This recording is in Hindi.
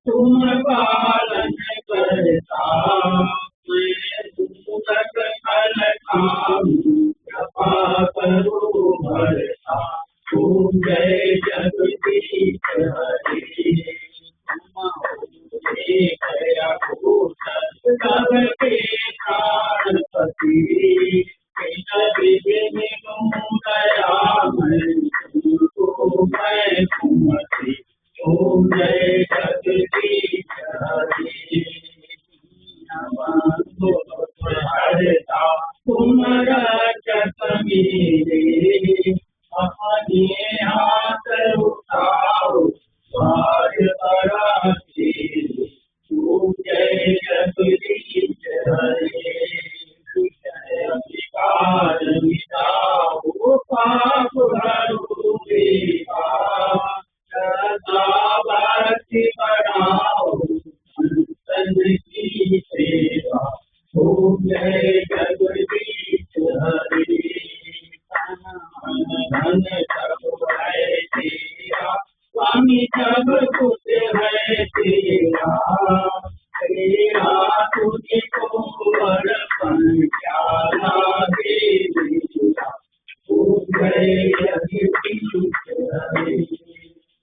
तुम पालन करता मैं दूतक फल खाऊं कृपा करो भरता तुम जय जगदीश हरि दया सबके प्राणपति मैं सुमति ओम जय जगदीश हरि हरता तुम रक्षक मेरे अपने हाथ उठाओ द्वार बराते ओम जय जगदीश हरे जय विकार मिटाओ पाप हरो देवा सदा भक्ति बढ़ाओ संतन की सेवा ओम जय जगदीश हरे धन सब है तेरा स्वामी सब कुछ है तेरा तेरा तुझको